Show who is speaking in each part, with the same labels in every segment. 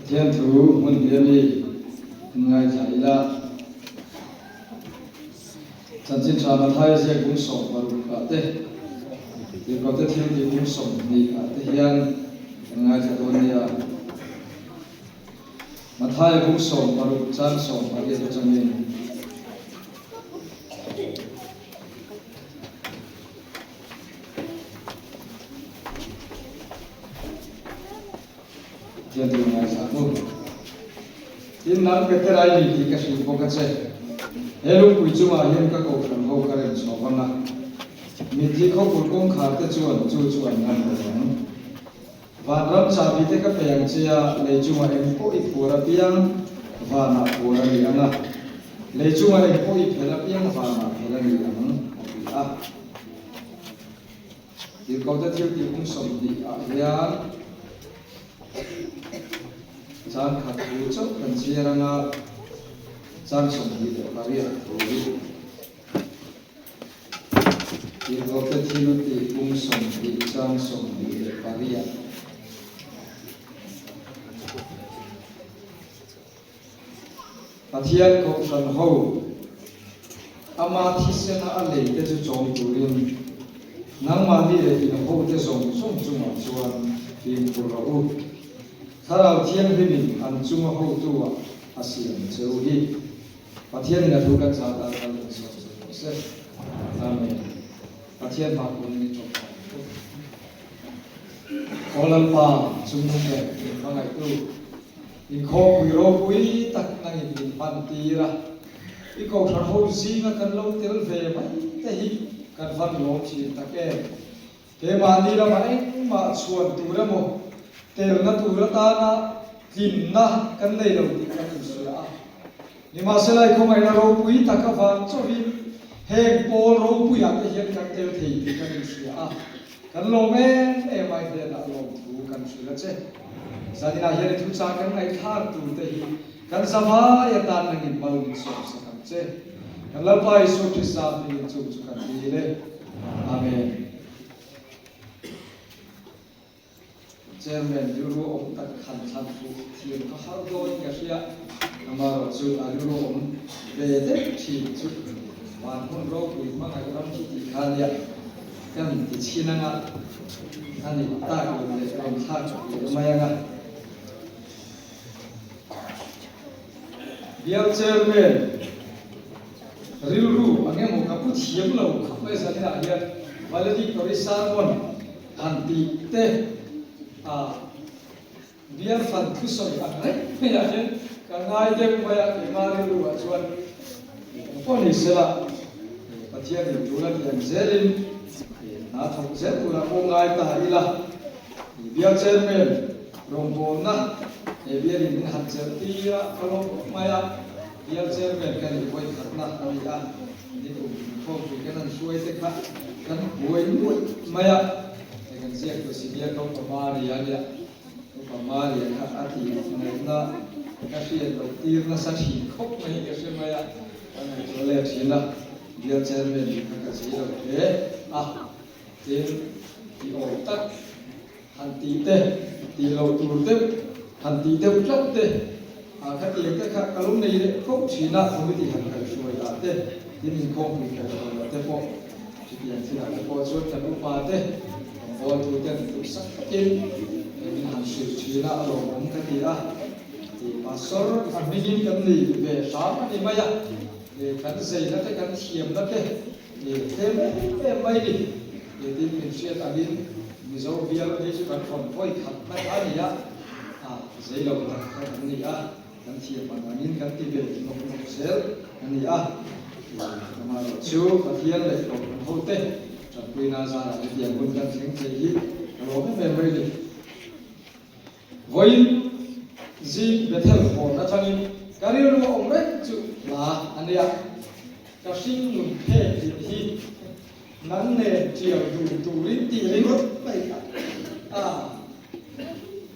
Speaker 1: thiên thủ muốn biết đi ngay thấy là chân chính cha mà thay sẽ cũng sống và lúc cả thế thì có thể thiên thì cũng sống đi cả thế hiện ngay thấy tôi này mà thay cũng sống và lúc chân sống và cái cho mình thiên thủ ngay sáng luôn tin nắng cái thế này thì cái sự vô cách sẽ hello quý chú mà hiện các cổ phần hậu cái này số con nào mình chỉ không muốn công khai cái chuẩn ngăn được và rất cha vì thế các bạn chia lấy chú mà em có ít phù hợp biếng và nạp phù hợp gì nữa lấy chú mà em có ít phù hợp biếng và nạp phù hợp gì nữa thì có thể thiếu thì cũng sống đi hiện Chan khatu chok kan siranga chan somdi de kariya thori ti gote thinu ti kum somdi chan somdi de kariya pathian ko san ho ama thisena ale te chu chong turin nang ma ni re ti ho te song song chuma chuan tin puro Thảo thiên với mình ăn chung hậu tu à xiêm châu đi và thiên là thu các gia ta là lượng sầu amen và thiên phạt quân đi chọc có lần pa chung cái những ngày tu những khó quỷ rô quỷ tắc năng những pan tì ra cái câu thằng hậu gì mà cần lâu tiêu về mấy cái gì cần phân lốp chỉ tắc cái mà đi ra mà xuân tu ra một tel na tu ra ta na tin na kan nei lo ti kan su la ni ma se lai khomai na ro pui ta ka van cho vi he pol ro pui a te hian kan tel thei ti kan su a kan lo me e mai de na lo tu kan su la che zadina hian thu cha kan ngai thar tu te hi kan sama ya ta na ni bal ni so sa kan che kan la pai so ti sa ni chu chu kan ti le amen Chairman Euro om tak khan chan fu thiên có hao đôi cái gì ạ mà rồi chú Euro om về đấy thì chú hoàn hôn rô quỳ mà ngày hôm nay thì khan ya cái mình thì chi năng ạ anh ấy ta cũng để làm khác để mà yang ạ Dear Chairman Rilu anh em một cặp bút hiếm lâu không phải sao thế nào vậy valedictorian anh ti te biar fan tu soi anh đấy bây giờ chứ cả ngày đêm bây giờ cái mà đi lùa chuan con đi xe là bắt chia thì chú là tiền dễ đi na thong dễ tu là con ngày ta đi là biar chơi men rong bồn na biar đi hạt chơi ti là kalau maya biar chơi men cái gì quay thật na cái gì à đi cùng không thì cái này xuôi thế khác cái muối maya kan siap tu siap kau pemari aja, kau pemari kan hati, mereka kasih dokter na sakit, kau ni kasih maya, kan boleh sila dia cermin kasih dokter, tim di otak, hati teh, di lautur teh, hati teh ucap teh, kan dia teh kalau ni kau cina kau di hantar suai teh, ini kau fikir teh kau, jadi sila kau suai teh lupa teh. Ôi tôi tên tôi sắc tin mình hành sự chỉ là ở một cái gì đó thì mà số anh mình cần gì về sáng thì mấy ạ để cần gì nó cái cần thiềm nó cái để thêm mấy đi để tìm mình sẽ tạo nên mình dấu bia để cho cần còn quay thật mấy cái gì á giấy đầu là cái gì á cần thiềm mà mình cần tìm về một xíu cái gì á mà chiếu và thiên lại còn hậu tệ quy na ra là cái tiền quân dân sinh chế hít rồi mới về đây với gì về theo khổ đã cho nên cái điều đó ông đấy chịu là anh đi ạ cái sinh dùng thế thì nắng nề chiều đủ lít tì lên mất vậy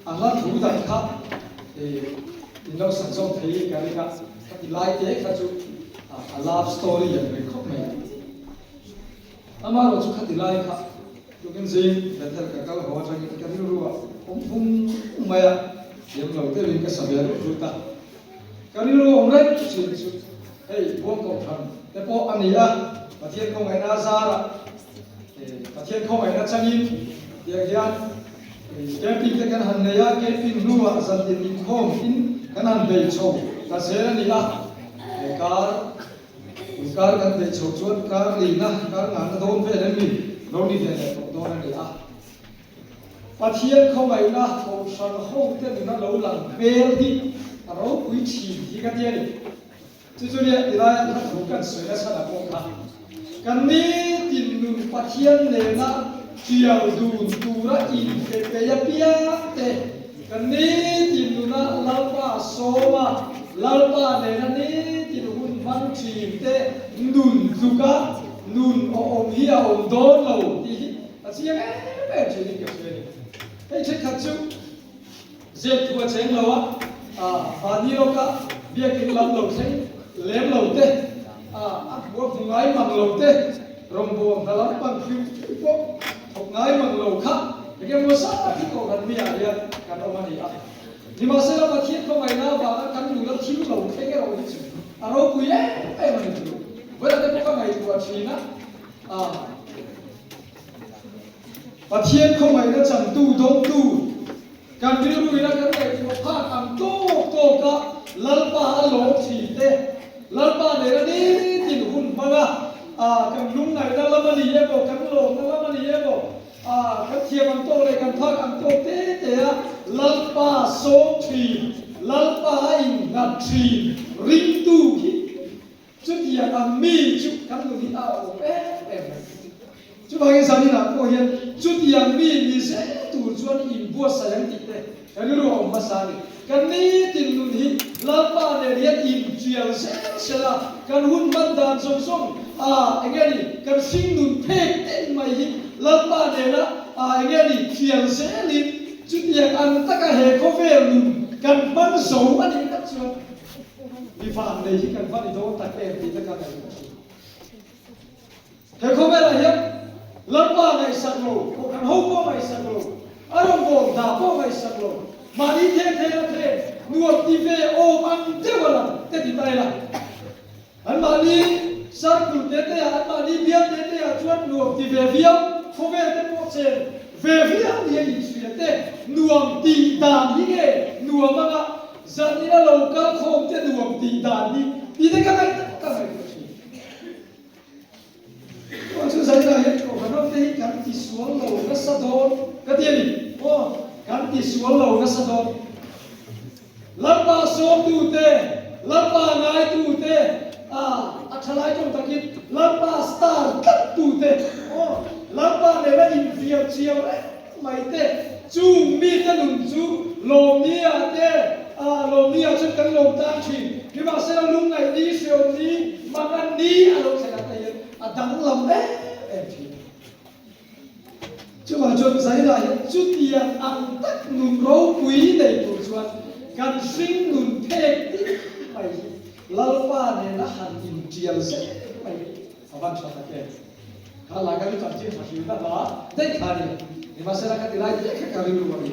Speaker 1: là thủ đại khác thì nó sản xuất thấy cái khác thì lại thế các chú love storyอย่างไรครบไหมอามาเราจะขัดดีไล่ครับตัวกินซีแต่ถ้าเกิดเขาหัวใจกันรู้ว่า phung maya yếm lâu tới bên cái sập bè rồi ta cái này luôn đấy chỉ hey buông cầu thằng cái bộ anh ấy và thiên không phải na ra là và thiên không phải na chân im việc gì cái pin cái hành này cái pin lúa dần dần in không in cái hành bể trâu cái xe này cái cái bể trâu chuột cái lì na cái ngàn thôn về đến mình lâu đi về này thôn này và thiên không phải na thầu sản không thế thì nó lâu lắm về đi rồi quý chỉ thì cái gì chú chú này thì là nó thuộc cái sợi nó sao là công khai cái này tin luôn phát hiện này na chiều đun tu ra in cái ya pia thế cái này tin luôn na lalpa soma lalpa này na này tin luôn văn chim thế đun tu cả đun om hia om đón lâu thì là gì cái bé chơi cái chơi cái chơi khát chú dệt thua chén lâu à đi đâu cả biết cái làm lâu thế lém lâu thế bố thằng gái bằng lâu thế rồng buồn là lắm bằng phiêu bố thằng gái bằng lâu khác cái mua sát là cái cổ gần bia vậy cái ông anh ấy nhưng mà sẽ là thiết không phải nào và cái đủ là thiếu lâu thế cái rồi chứ rồi quý em mà được với lại cái con này của chị á và thiên không phải nó chẳng tu đông tu càng đi lui là cái này của pha càng tô cả lalpa lỗ chỉ thế lalpa này là đi tìm hun mà cái lúc này nó làm gì vậy bộ cái lỗ nó làm gì vậy bộ cái thiệp bằng tô này càng pha càng tô thế lalpa số chỉ lalpa in ngặt chỉ ring tu chút gì mi chút cái đồ gì em chú bảo cái gì là cô hiền chút yang mi sẽ tu chuan in bua sayang tít đấy cái đó ông mà sao cái này tin luôn hi làm ba này riết in chiang sẽ là cái hun ban đàn song song anh nghe đi cái sinh luôn phê tên mày hi làm ba này là anh nghe đi chiang sẽ đi chút yang ăn tất cả hệ có về luôn cái ban sầu anh đi cắt chuan đi phản này hi cái phản đi đâu tất cả thì tất cả này thế không phải là hiền làm ba này sạch rồi, còn hậu có này sạch rồi, ở trong vùng đảo có này sạch rồi, mà đi thế, nuột đi về ôm ăn thế mà là, thế thì đây là, anh mà đi sát đủ thế anh mà đi biết thế chuột nuột đi về phía, không về thế bộ trên, về phía thì anh chuyện thế, nuột tì đàn đi nghe, nuột mà dân đi là lâu các không thế nuột tì đàn đi thế cái này. Còn chú thấy là hiện của nó thấy cắn thì xuống lầu nó sát đôn cái tiền cắn thì xuống lầu nó sát đôn lắp ba số tu tê lắp ba ngài tu tê thay trong tác nghiệp lắp ba star cắt tu tê lắp ba này là in việc chiều đấy mày tê chú mi ta lùm chú lồm nia tê lồm nia cho cái lồm tan chỉ nhưng mà sẽ lúc này đi siêu đi mà ăn đi lúc sẽ là tay đắng lòng đấy em chỉ chứ mà chuyện xảy ra chút tiền ăn tất nung rau quý để tổ chuan cần sinh nung thế mày lao pha này nó hành in chiều sẽ mày văn cho cái khá là cái chuyện chuyện phát sinh đó đấy khá đi nhưng mà sẽ là cái này đấy cái lưu vào đi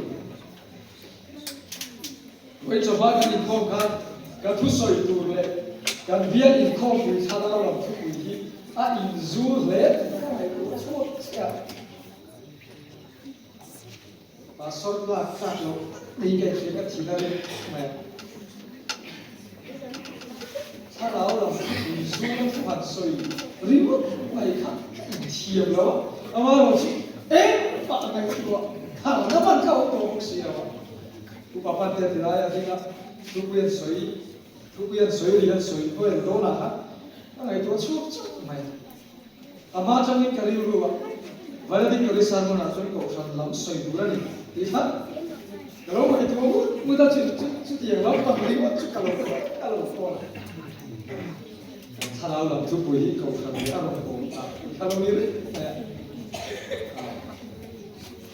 Speaker 1: với cho ba cái không cái thứ soi tu này cái việc in không bị sao đâu làm thứ gì in zu lệ cái của chốt và sau đó các lỗ đi cái chỉ là mày sao đó là in zu nó phát soi riu mày khác chiều đó mà rồi bạn này của hàng nó vẫn cao tổ không xí đâu tu bà bạn thì là gì đó tu quyền soi liền soi quyền đó là cái này tôi chốt mày mà trong những cái điều đó vậy thì cái sản phẩm nào cho những cổ sản lắm soi đủ rồi thì thật cái đó mày tôi muốn ta chỉ tiền lắm còn cái gì chút cả lỗ con thà nào làm chút bụi cổ sản cái lỗ con thà nào như thế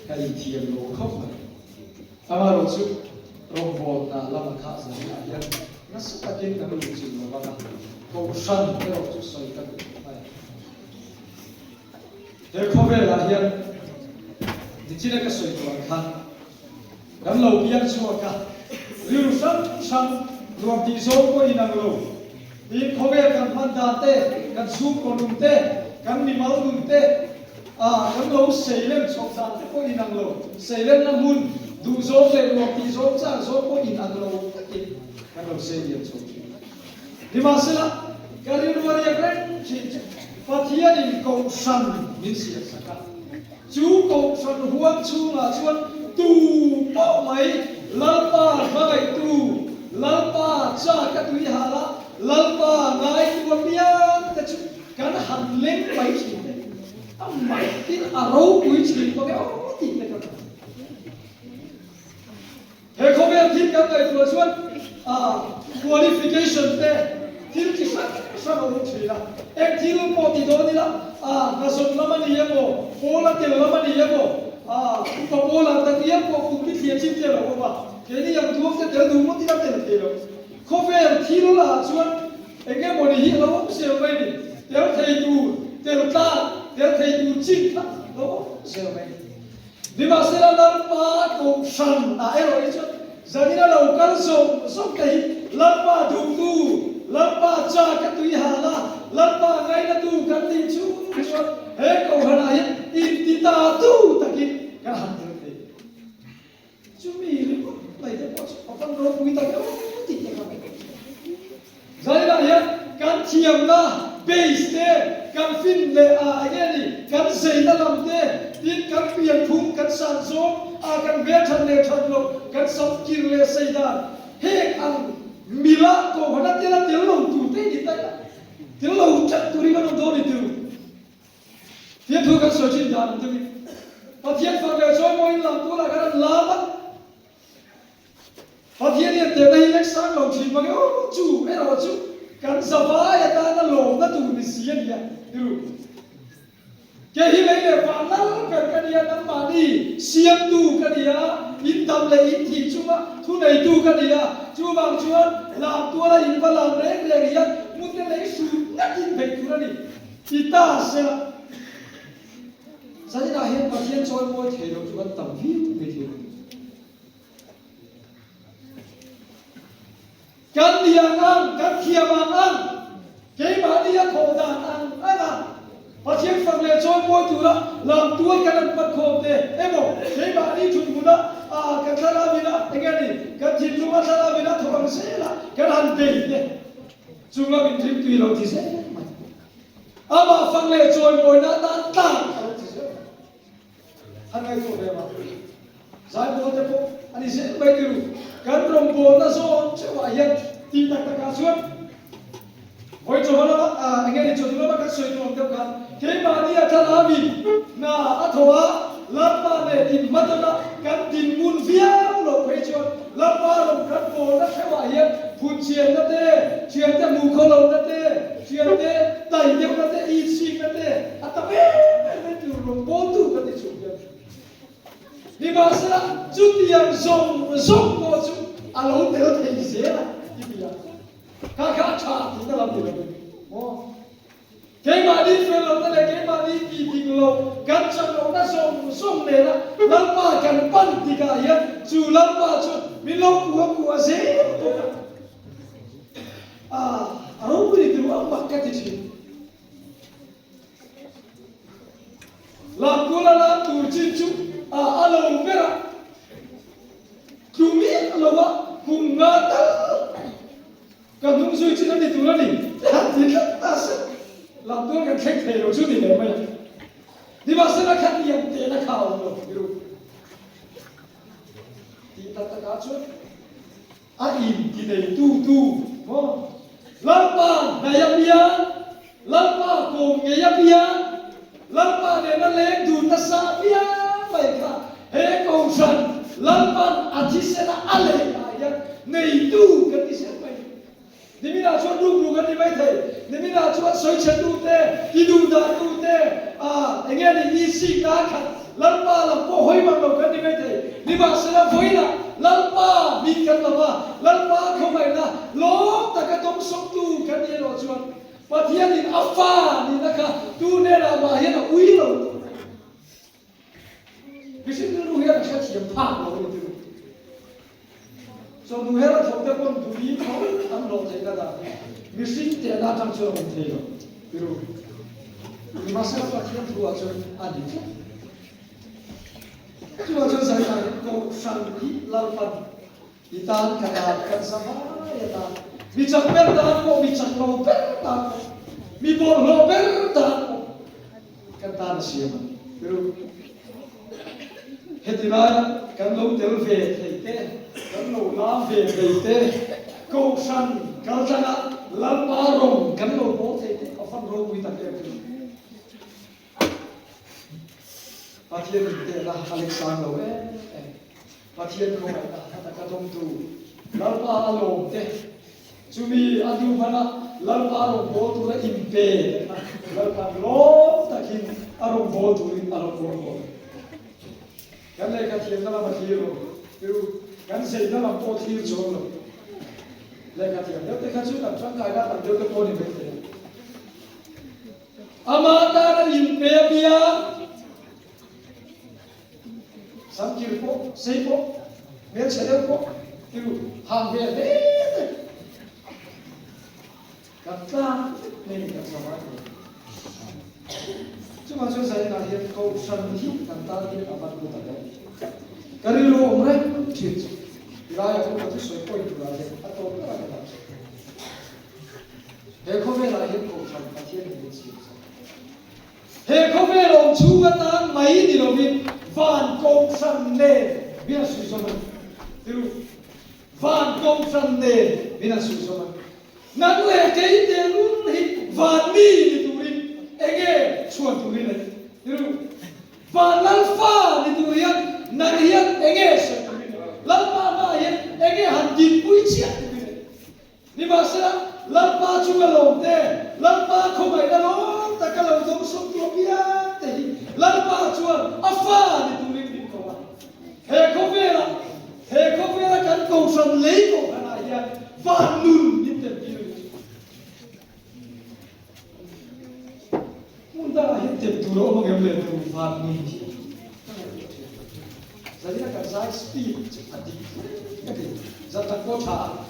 Speaker 1: cái tiền lỗ không mà mà lỗ chút rồng bồn là làm khá là nhiều nó sẽ phát triển cái lỗ chút nó vào cổ sản cái lỗ chút soi cái thế không phải là hiện thì chỉ là cái soi toàn khăn kan lo pian so ka riu sang luam ti so ko inang lo in khobe kan man da te kan su ko num te kan ni mal num te kan lo seilem so da te ko inang lo seilem na mun du so le luam ti so sang so ko inang lo kan lo seilem so di masala kali luar ya kan Patia in kong san min sia saka chu kong san huang chu la chuan tu po mai lalpa mai tu lalpa cha ka tu ha la lalpa ngai tu mia ka chu kan han leng mai chi ne am mai tin a ro pui chi ko ke o ti ne ka he ko be tin ka kai tu chuan qualification te tin ki sa ro chi la ek thil po ti do ni la na son lama ni yemo pola te lama ni yemo ko pola ta ni yemo ku ki thia chim te lo ba ke ni yam du te te du mo ti la te lo ko fe thil la chuan ek mo ni hi lo se mai ni te thei du te ta te thei du chin ta lo se mai di ba se la pa ko san ero i chuan zanina lo kal so kai la pa du du lampa cha ka tui hala lampa ngai na tu kan ti chu he ko hana hi in ti ta tu taki ka han te chu mi ri ko lai de po pan ro pui ta ka ti te ka zai la ya kan thiam na base te kan fin le ge ni kan sei na lam te tin kan pian thum kan san so kan ve than le than lo kan sam kir le sei da he ang mila ko hana tela telo tu te di ta telo chat tu ri no do ni tu tie thu ka so chin da tu mi pa tie fa ga so mo in lam tu la ga la ba pa tie ni te dai lek sang lo chi ma ga chu e ro chu kan sa ba ya ta na lo na tu ni si ya tu ke hi le le pa na ka ka dia na ma ni siam tu ka dia in tam le in thi chu ma thu nei tu ka dia chu bang chuan làm tua là in và làm đấy là gì á muốn cái lấy sự nhất định phải tu ra đi thì ta sẽ sao thế nào hiện và thiên cho mỗi thể được cho tầm view về thì cái gì ăn cái kia ăn cái mà đi ăn khổ đàn ăn à và thiên phần lệ cho mỗi tu là làm tua cái lần bắt khổ thế em bảo cái mà đi chung cũng đó cái thằng nào bị nó cái gì cái thịt chúng ta thằng nào bị nó thôi bằng xe là cái hành tây đấy chúng ta bị thịt tùy lâu thì sẽ mà phần lệ cho mỗi nó ta anh ấy có về mà giải bố thế bố anh ấy sẽ bay từ cái đồng bố nó số chứ vậy hiện thì tất cả suốt hồi cho nó anh ấy cho nó các suy nghĩ tiếp cận cái mà đi thằng nào bị na thua lắm mà để tìm mất nó cái tìm nguồn phiếu lo quay cho lắm mà lo cái bố nó sẽ vậy hiện phun chuyện nó thế chuyện thế mù khô lâu nó thế chuyện thế tẩy nhau nó thế y sinh nó thế ta biết cái từ lo bố tu cái gì chuyện đi mà sao chút tiền dùng một chút lâu tiêu thì dễ là đi bây giờ các trả thì nó làm gì được cái mà đi phơi lâu cái này cái mà đi kỳ thì lâu cắt chân lâu nó dùng này là lắm mà cần bắn thì cả hiện dù lắm mà chút mình lâu của dễ lâu cái gì từ ông mặc cái gì làm cô là làm tù chín chút lâu cái là cumi lâu á cùng ngã ta cái đúng rồi chứ nó đi tù nó đi thì ta sẽ làm tôi cái khách thể rồi chút thì để mày đi vào sân nó khăn nhiều thì nó khảo rồi thì ta cá chút in thì để tu lắm mà này yếm yếm lắm mà cùng nghe yếm yếm lắm mà để nó lên tu ta sa yếm vậy cả hết công sản lắm mà anh sẽ là anh này này tu cái gì sẽ vậy nếu mình đã chọn đúng cái gì vậy thì nếu mình đã chọn soi chân tu thế đi tu đã tu thế anh em đi sinh đã khát lắm mà làm có hối mà đâu cái gì vậy thì nếu mà sẽ làm hối là lắm mà bị cái là lắm mà không phải là lố ta cái tông sống tu cái gì đó chọn và thiên thì áp phá thì nó cả tu nên là mà hiện là uy rồi cái sự tu hiện là sẽ chỉ phá rồi so nu hera thokte kon duri khau am lo thai da missing te da tam chu om thei lo piru ni masa pa thiam thu a chu ani chu a chu sai ta ko sang hi lar pan itan kana kan sama ya ta mi chak per da ko mi chak lo per da mi bol lo per da kan ta na siam piru hetina kan lo tel ve thei te kan lo la về đầy tê câu san cao chăng lăn ba rồng kan lo bố thei te có phân rô quy tắc em phát hiện te là Alexander phát hiện không phải là cái đông tu lăn ba rồng te chumi adu bana lăn ba rồng bố tu là impe lăn ba lo takin arong bố tu arong bố kan le ka thiam na ma thiam ro kan sei na lam po thil chon lo le ka thiam de ka chu tam chang kai da tam de ko ni be ama ta na in pe bia sam ki po sei po me che de po ki hang be de ka ta ne ka sa ma chu ma chu sai na hian ko san hi kan ta ki amat ku ta de kari lo omre thit Raya ko tu soi point ra de ato ka ka he ko me la he ko san ka thien ni chi he ko me lo chu ga ta mai ni lo bin van ko san ne bia su so ma tu van ko san ne bia su so ma na le ke te lu hi van mi ni tu rin ege chuan tu rin tu van lan fa ni tu rian na rian ege se lalpa ma yen ege han din pui chia ni ba sa lalpa chu ga lo te lalpa kho mai da lo ta ka lo dong som tu bia te lalpa chu a fa ni tu rin din ko he ko vera kan ko san le ko na ya va nun ni te bi mun da he te tu ro ma ge le tu va nun jadi nak saya speed adik, jadi tak kota,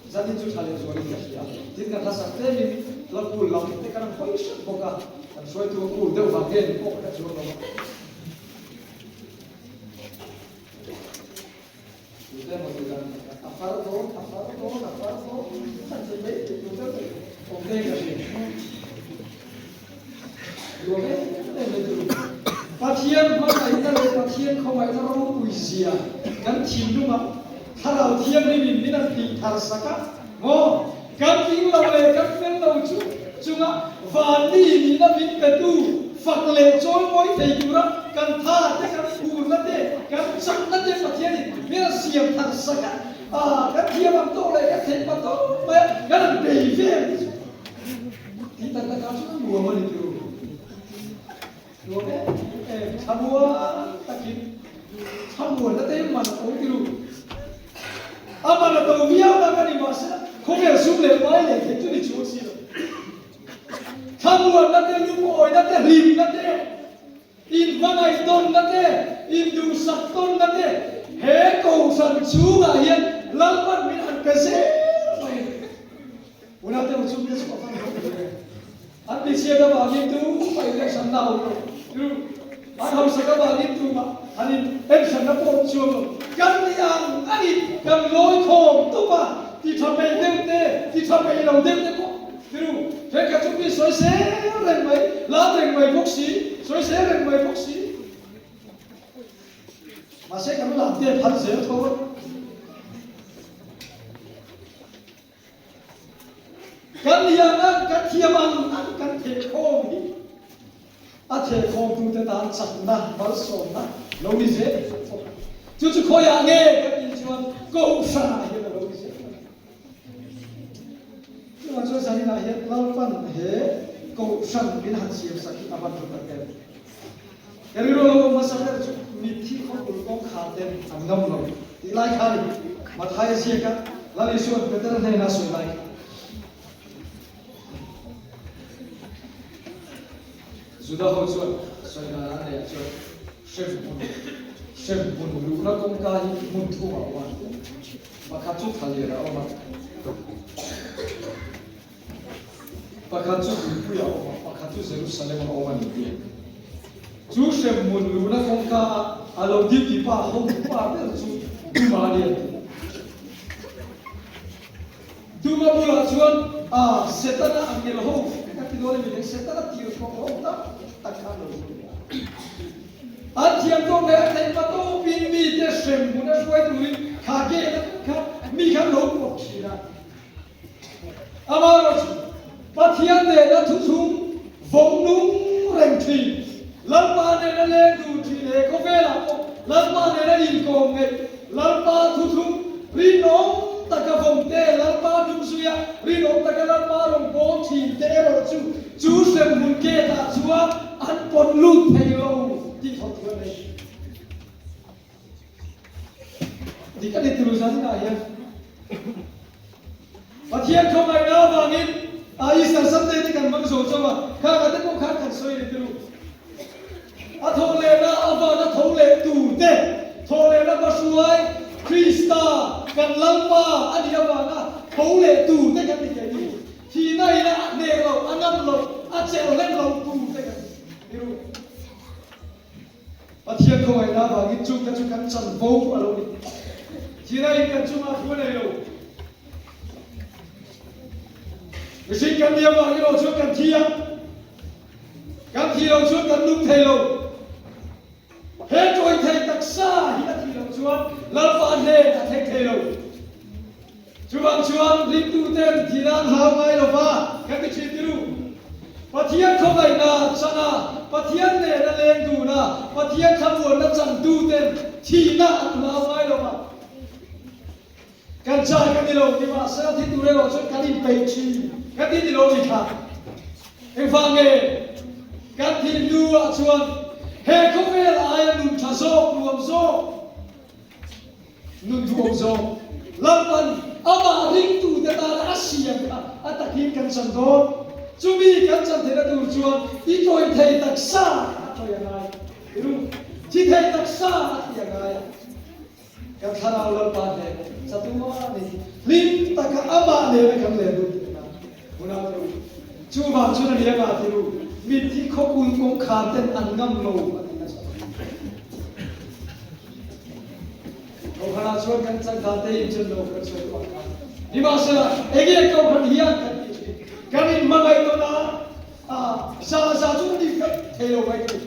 Speaker 1: jadi tu sahaja soalan dia. Jadi nak rasa temi, lalu lalu kita kan function boga, dan soal tu aku dah bagian kok dah soal apa. Kita mahu dan apa tu, macam ni itu tu, okey kasih. Dua betul. Pathian mana ita le pathian kau mai na ro puisia kan thindu ma tharau thiam ni min min ti thar saka ngo kan ting lo le kan pen lo chu chunga vani ni na min pe tu fak le chol moi thei dura kan tha te kan ur na te kan chak na te pathian ni min siam thar saka kan thiam am to le kan thei pa to ma kan dei ve ti ta ka chu lu ma ni tu Oke, sabua takip, sabua nanti mana kau tiru. Apa nak tahu biar nak ni masa, kau biar sulit baik itu di cuci lo. Sabua nanti nyuko, nanti lim nanti, in mana iton nanti, in dusak ton nanti, he kau sancuga yang lambat minat kesel. Udah tu cuci sekolah. Ati siapa bagi tu, baiklah sana orang. Tu, aku sekarang bagi tu, ani sana pun cuma. Kan yang ani kan loi thom tu pa, di sampai lau dem ko. Tu, mereka cuma soi sereng mai, la reng mai boksi, soi sereng mai boksi. Masih kami latih hal saya tu. Kan yang kan tiaman kan tekong ni, tekong tu tetan cakna bersona, lalu je, cucu koyak ni kan incuan kau sana he lalu je. Macam saya nak he lalpan he kau sana bin hasil sakit apa tu terkait. Jadi kalau masalah miti kau khaten anggam lalu, ilai kali, matai siapa, lalu suat betul ni nasu ilai. Sudah hujur, saya nak ada chef pun lu nak kongkai muntu awan. pakatu thalia oma pakatu puya oma pakatu Jerusalem oma ni chu shem mun lu na kong ka alo di ki pa hom pa te chu tu ma ni tu ma bula chuan setana angel ho ka ti dole mi setana ti ko ho ta takano Atiam to me te pato pin mi te shem muna shwai tu kha ge kha mi kha lo ko chira amaro pathian de na thu thum vong nung reng thi lam pa ne na le du thi le ko ve la ko lam pa ne na in ko nge lam pa thu thum ri no ta ka vong te lam pa dum su ya ri no ta ka lam pa rong ko thi te ro chu shem mun ke ta chua an pon lu thei lo di thot thua này di cái này từ sáng nào vậy và thiên không ai nào vàng in Isa sắp tới thì cần mang số cho mà khác cái tất cả cần xoay để từ thâu lệ na vợ na thâu lệ tù tê thâu lệ na bắt suy Krista cần lăng pa anh em vợ na thâu lệ tù tê cần gì vậy thì này là nề lâu anh em lâu anh treo lên lâu tù tê cần hiểu và thiên không ai nào vàng in chung cái cần chân vô của lâu đi thì này cần chung mà thua này lâu cái gì cần nhiều mà cái đồ chúa cần thi đâu chúa cần đúng thầy đâu hết rồi thầy đặc xa thì đã thi đâu chúa lớn phản hề đã thầy đâu chúa linh tu tên thì đang hào ngay đâu mà cái chuyện tiêu và thiên không phải là sana và thiên này là lên tu na và thiên không muốn là chẳng tu tên thì na hào ngay đâu mà kan trai kan di lo di ma sa thi tu le lo so kan di pe chi kan di lo di kha e fa nge kan thi du a chuan he ko ve la ai nun tha so nuam so nun du so lam pan ama ring tu de ta asia ka atakin kan san do chu mi kan san the na tu chuan i toi thei tak sa toi ngai ru chi thei tak sa ti ngai kan thana lam pan de satu mana ni lim tak ama ne kan le du una tu chu ba chu na le ba ti ru mi ti kho kun kong kha ten an ngam lo ko khana chu kan chang da te chen lo kan chu ba ni ma sa ege ko khan hian kan in ma gai to na sa chu ni te lo bai ti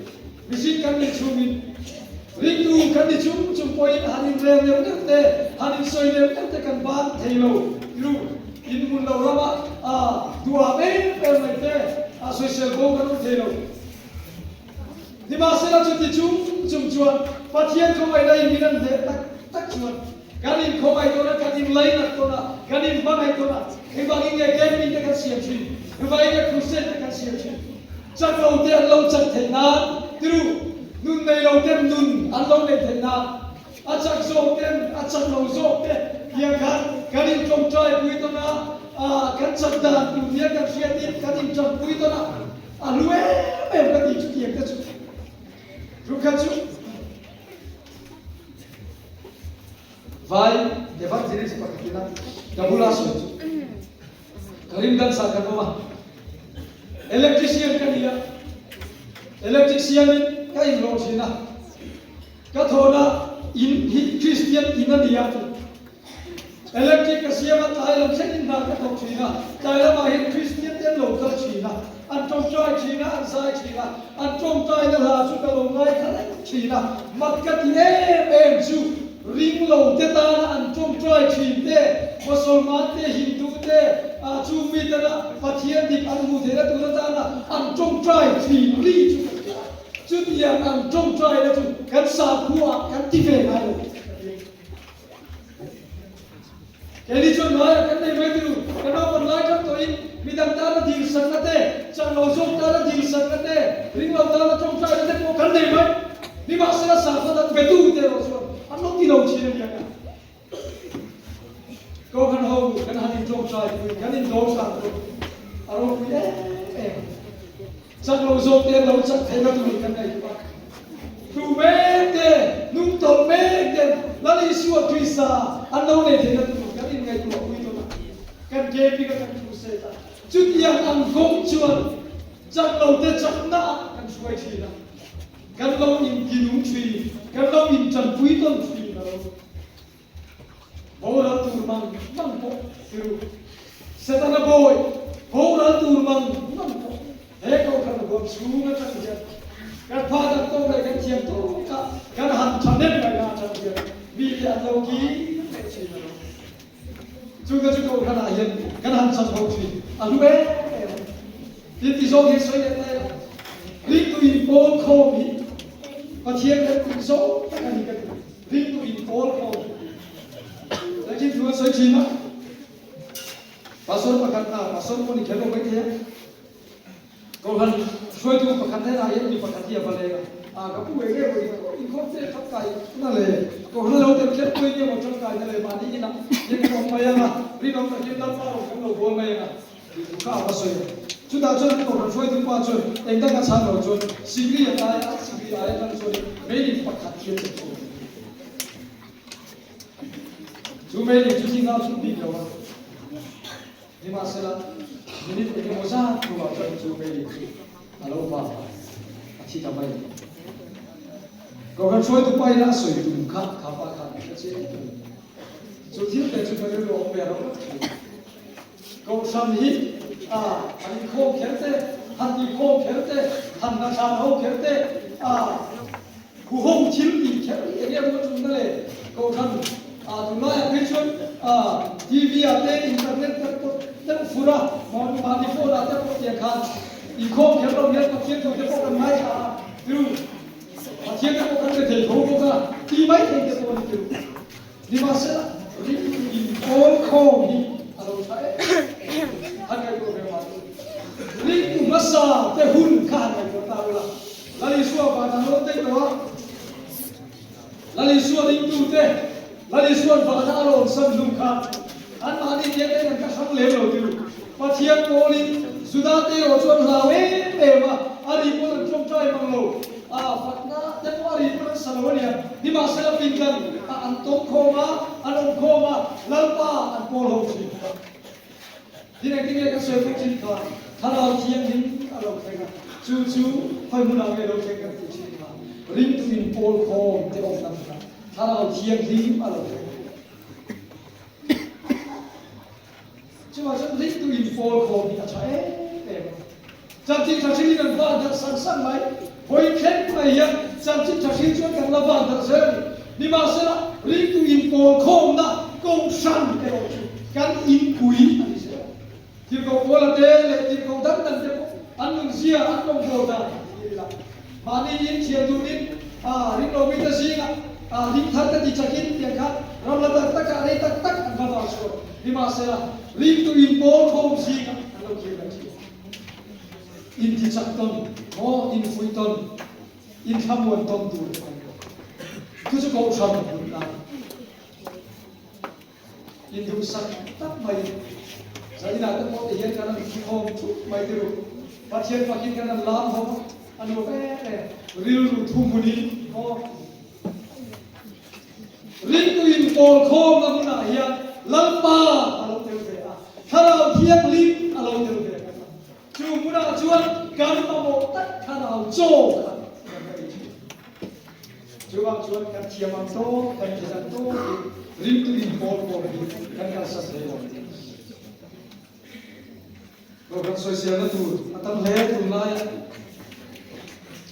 Speaker 1: mi sin kan ni chu min ring tu kan di chung point hanin rem leu te hanin soi leu te kan ban thailo ru in mun lo rama dua be mai te social go kan thailo di ma se la chu ti chung chuan pathian ko mai dai minan de tak chuan kanin ko mai to na kanin lai na to na kanin ba mai to na e ba ngi ge game ni te kan siam chi e ba ngi crusade te kan siam chi chak lo te lo chak the na tru nun này lâu thêm nun ăn lâu lên thế nào ăn chắc dâu thêm ăn chắc lâu dâu thêm hiện khát cái đi trồng trái quý tôi na cái chắc đàn tụi nhé cái xe tiếp cái đi trồng quý tôi na lúa em cái đi chút hiện cái chút lúc cái chút vai để phát triển sự phát triển nào cái bula số cái rim dan sa cái gì electrician cái gì electrician cái gì lâu xí na cái thô na in Christian in anh đi à electric cái xe mà tài làm xét in na cái thô xí na tài làm mà in Christian cái lâu cái xí na anh trông trai xí na anh sai xí na anh trông trai là chút cái lâu ngay cái này xí na mặt cái gì em chú ring lâu thế ta na anh trông trai xí thế Muslim thế Hindu thế chú mi thế na phát hiện đi anh mua thế na tụi ta na anh trông trai xí ri chú chú thì anh trông trai là chú cái sao của cái tí về này cái đi cho nói cái này mới được cái đó còn nói cho tôi mình đang ta là gì sẵn cái thế chẳng lâu dùng ta là gì sẵn cái thế riêng lâu ta là trông trai cái thế có cái này mới đi mà sẽ là sao ta về tu thế rồi anh không đi đâu chỉ là vậy có cái hậu cái hành trông trai cái hành đâu sao anh không biết chắc lâu dùng tiền lâu chắc thấy nó tụi cái này tụi mê tiền nung tôm mê tiền là đi suwa twisa anau ne thena tu kali ngai tu ui to na kan ke pi ka tu se ta chu tiang ang gong chuan chak lo te chak na kan suai thi na kan lo in ginung thui kan lo in chan pui ton thui na bora tu mang po tu setana boy bora tu mang po he ko kan go chu na kan ja kan pha da to le kan chiam to ka kan han chan ne ka na chan ja vì là lâu ký chúng ta chúng tôi là hiện cái hàng sản phẩm gì à lúc ấy thì do cái số hiện nay lý tùy bốn khâu bị và thiên cái số tất cả những cái lý tùy bốn khâu là chính chúng số chín đó và số mà cần và số con thì kéo đâu mấy thế còn hơn số tu mà cần thế là hiện bị cần thiệp vào đây các cụ ấy cái gì không thể thắp cài nó là còn nó đâu thể kết quên như một trong cài này mà đi nào nhưng không may mà đi đâu phải đi đâu vào cái đầu buồn mày à thì cũng khá là sôi chúng ta cho nên còn chơi tiếng qua chơi em đang ngắt sáng rồi chơi sinh lý hiện tại sinh lý ai đang chơi mấy điểm phát triển thiên chất chú mấy điểm chú sinh ra chú đi đâu mà nhưng mà sẽ là những cái mối ra của bảo cho chú mấy điểm alo vào chỉ tao mấy còn con suy tụi bay là suy tụi khác khá ba khác cái gì chú thiếu để chú phải lo về đó còn sam hít anh khô kéo thế anh đi khô kéo thế anh là sao khô kéo thế cụ hông chiếu gì kéo cái gì mà chúng ta lấy còn thằng tụi nó cái chuyện TV đây internet tất phù ra mà đi phô ra tất có tiền khăn đi khô kéo đâu nhất có tiền tụi nó có cần ngay từ thiên các con cái thể thấu có ra đi mấy thì cái con chịu đi mà sẽ đi ôn khô đi đâu thấy anh cái cô về mà đi cũng mất sao cái hun khăn này của tao là đi xua và thằng nó tên đó là đi xua đi tu thế là đi xua và thằng nó sân lùng khăn anh mà đi thế này các thằng lấy đầu tiêu và thiên cô đi sudah teo chuan lawe mà anh đi con trong trai bằng lầu phát na thế qua đi con sao vậy đi mà sẽ là pin cần anh tông khoma anh ông khoma lần ba anh cô lâu gì đi này cái cái sợi cũng chín cả thằng nào chiên nín lâu thế cả chú phải muốn làm cái lâu thế cả thì chín cả ring twin pole khom thế ông làm cả thằng nào chiên nín lâu thế chứ mà chắc ring twin pole khom thì chắc chắc chắn chắc chắn là vạn thật sẵn sàng mấy với khen này hiện chắc chắn chắc chắn chuyện càng là vạn thật dễ đi mà sẽ là lý tu in cổ không đã công sản cái đó càng in quý thì cậu có là thế là thì cậu đắc lần thế anh mừng gì anh mừng cầu ta mà đi in chiều tu in đi đâu biết gì là đi thật thì chắc in tiền khác rồi là tất cả đây tất anh vào rồi đi mà sẽ là lý tu in cổ không gì cả anh đâu kia là in thì chắc ton, có in phui ton, in tham muốn ton tu, cứ cho cậu xong một lần, in thu sắc tắt mày, giờ là tất có thể hiện cái là không chút mày tiêu, phát hiện cái là làm không, anh nói về real thu muni, có linh tu in cổ không là như nào hiện, lần ba, anh nói tiêu về thằng nào thiệt linh, anh nói tiêu về chú muốn nào chuan gan mà một tất cả nào trâu chú bác chuan gan chiêm ăn tô gan chiêm ăn tô rim tu in bol gan gan sát lấy rồi rồi gan soi xiên nó tu tâm lẽ tu lại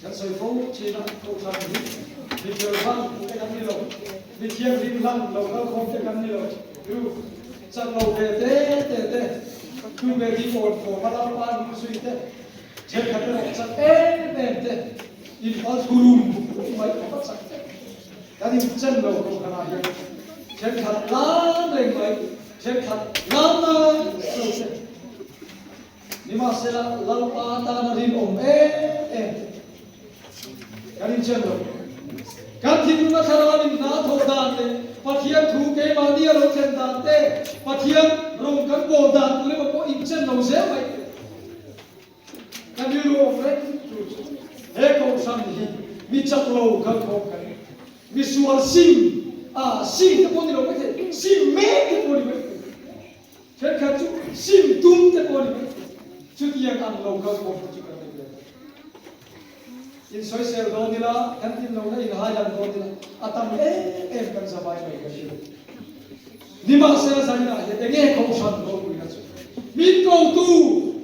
Speaker 1: gan soi phố chỉ là câu thang đi đi chơi vang cái gan đi lâu đi chiêm rim lăng lâu lâu không cái gan đi lâu chú chắc lâu về té tu về đi ổn mà làm ăn suy thế chết thật là chắc em thế in all gurum mấy có chắc cái gì chân đầu không làm gì chết thật lắm lên mấy chết thật lắm rồi nhưng mà sẽ là lâu ta nó đi ổn em cái gì chân đầu cái gì nó khá là mình đã thâu đàn đấy phát hiện thu cái mà đi ở trên đàn đấy phát hiện rồng cán bộ đàn lấy một có in chân đầu dễ vậy cái điều đó đấy hết câu sang gì mi chắc lâu các câu cái visual sim sim te poni lo pete sim me te poni pete chen kha chu sim tum te poni pete chu tiang ang lo ka ko chu ka te in soi sel do ni la kan tin lo na in ha jan do ni la atam kan sa bai mai ka shi ni ma se sa ni na ye te nge ko san do ni ka chu min ko tu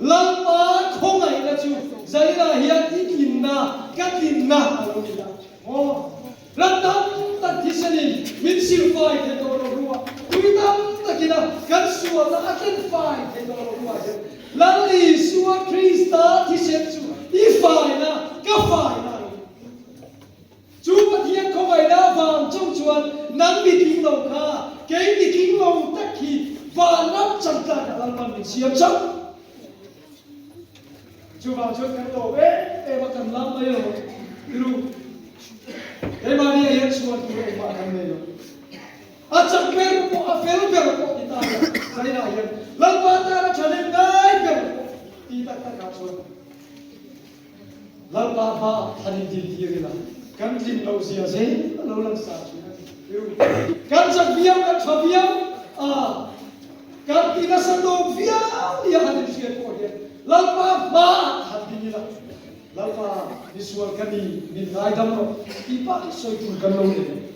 Speaker 1: lam pa khong ai na chu zai na hian ikin na katin na lo ni la o Ratam tak disani min silfai te toro rua. Tuitam takina kan suwa na aken fai te toro rua. Lali suwa Krista tisetsu ifai na ka fai na. Chupa tiang ko mai na van chung chuan nang bi king lo kha ke bi king lo takhi van nam cham ta ka lan man siam cham. Chupa chuan kan lo e ba kan lam mai lo. Diru Maria Yesuan tu ema kamelo. Acak berpo afel berpo kita ya. Saya nak ya. Lambat cara chane ngai berpo. Kita tak kasun. Lambat apa hari dia lah. Kan tim lau sia se, lau lang sa. Kan sak biam kan sabiam. Kan kita satu biam dia hari sia ko dia. Lambat apa hari lah. Lapa visual kami min naidam ipa soi tu kan lo ni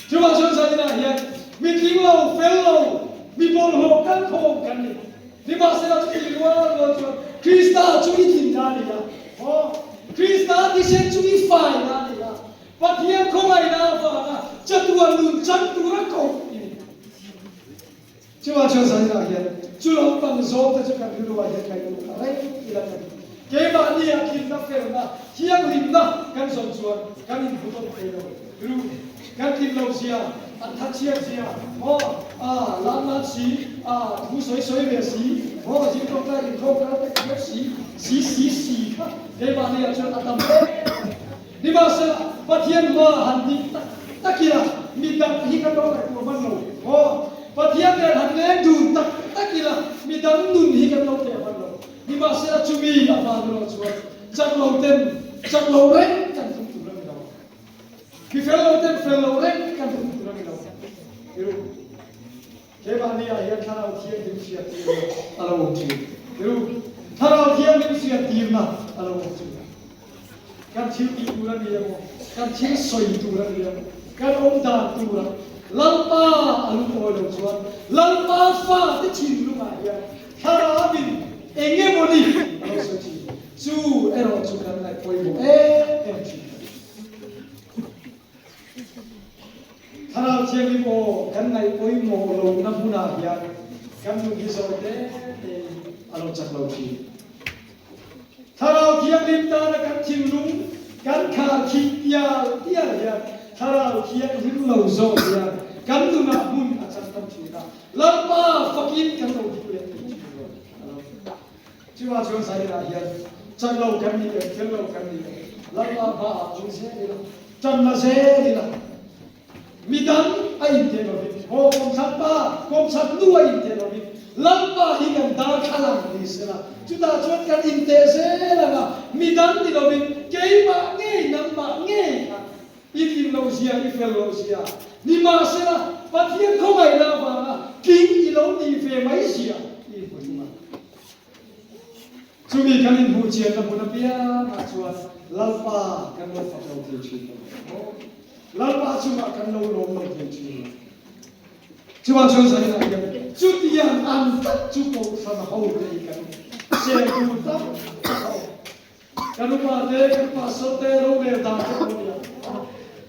Speaker 1: cuma saya nak ya min tinglo fellow mi bol ho kan ko kan ni di masa tu di luar lo tu Krista tu itin ni ya oh Krista di sen tu i fai ni ya patia ko mai na fa na chatuan nun chatuan ko ini cuma saya nak ya cuma pang zo tu kan luar ya kai tu kai ila Keba ni akhir na ferna, hiang limna kan sonsuan, kan ibuton kero. Ru kan timlau sia, antacia sia. Oh, lama si, tu soi besi. Oh, jingkau ka si. Keba ni akhir atam. Di masa patian ma handi takira midang hikan lo ka tu manlo. Oh, patian der hande dun takira midang dun hikan lo ka manlo. Di masa cumi apa dulu cuat, cak lauten kan tentu lagi tahu. Di fel lauten kan tentu lagi tahu. Iru, kebani ayat thara ujian di usia tiga, ala ujian. Iru, thara ujian di usia tiga, ala ujian. Kan cil ituran dia mo, kan cil soi ituran dia, kan omda ituran. Lampa alu orang cuat, lampa fa di cil rumah dia, thara abin. Enge bodi, su ero su kan lai poi bo empty. Thara cheli bo kan lai poi mo lo na buna ya kan nu gi so de alo chak lo chi. Thara kiam lim ta na kan chin lung kan kha ki ya thara kiam lim lo zo ya kan nu na bun a chak tam chi da. Lampa fakin kan lo di le. Cuma saya nak ya, cakap kami ni, cakap kami ni. Lama apa pun saya ni, cakap saya ni lah. Midang ayin tenovit, oh kom satu ayin tenovit. Lama hikan dah kalang ni sila. Sudah kan intese lah. Midang tenovit, kaya ngai nampak ngai. Ikin lausia, ifel lausia. Ni masa patian kau mai lama, king ilau ni fe mai sia. Cumi kanin hujan na muna pia macuan lalpa kan lo fakau teacher. Lalpa cuma kan lo teacher. Cuma saya nak yang cutian antak cukup sama hau ikan. Saya kutam. Kan lupa deh kan pasal tero berda kemudian.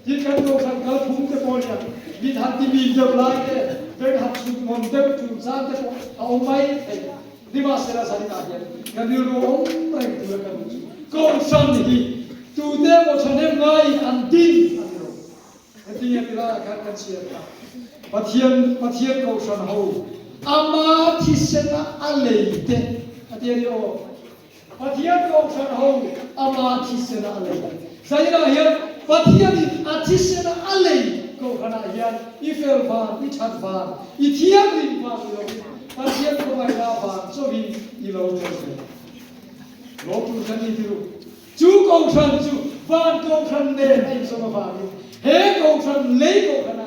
Speaker 1: Jika kau kan kal pun kemudian. Bid hati bijak lagi. Ben hati montek tunsan te au mai. Di masa saya nak yang Kadiru orang tu kan kau sandi tu deh macam ni ngai antin antin yang kita akan siapa patian kau san hau amat hisena aleite patian yo patian kau san hau amat hisena aleite saya nak yang patian hisena aleite kau kana yang ifel ban ichat ban itiang lim ban patian kau mai ban so bi ilau terus Lotu kan itu, cu kau san cu, ban kau san le, ini semua ban. He kau san le kau kan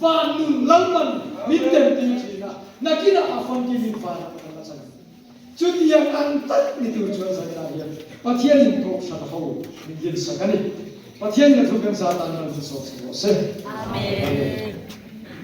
Speaker 1: Fanun lamman mitem tingina nakina afan kini fara kana sa chuti yang antat ni tu chua sa ya pathian in tok sa ho min sakani pathian na thukan sa ta na so se amen